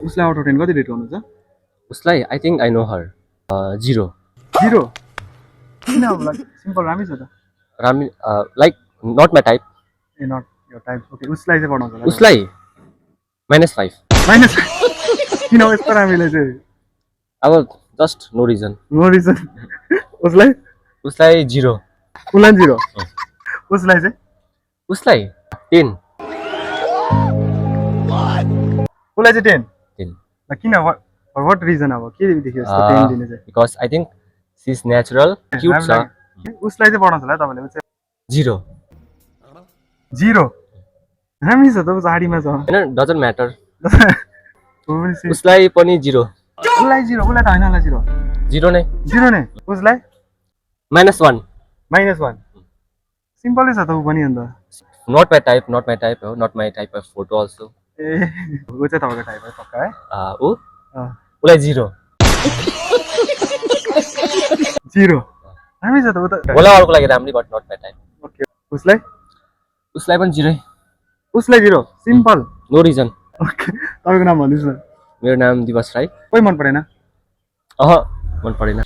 उसलाई out of 10 कति rate गर्नुहुन्छ? उसलाई I think I know her 0 0 किन अब लाइक सिम्पल राम्रै छ त रामी लाइक नट माई टाइप ए नट यो टाइप ओके उसलाई चाहिँ बढाउँछ होला उसलाई -5 माइनस किन हो यस्तो राम्रैले चाहिँ अब just no reason no reason उसलाई उसलाई 0 उसलाई 0 उसलाई चाहिँ उसलाई 10 उसलाई चाहिँ 10 10 किन व्हाट रिजन अब के देखियो यस्तो 10 दिने चाहिँ because I think she is natural cute छ उसलाई चाहिँ बढाउँछ होला तपाईले चाहिँ 0 0 राम्रै छ त उ झाडीमा छ हैन डजन्ट म्याटर उसलाई उसलाई पनि 0 0 उसलाई त हैन होला 0 0 नै 0 नै उसलाई -1 -1 सिम्पलै छ त उ पनि अन्त नट माई टाइप हो not my type of photo also ए उ चाहिँ तपाईको टाइप हो पक्का है ऊ उसलाई 0 राम्रै छ त उ त होला अरूको लागि राम्रै but not my type okay उसलाई पनि 0 उसलाई 0 सिम्पल नो रिजन ओके तपाईको नाम भन्नुस् न मेरो नाम दिवस राई कोही मन परेन मन परेन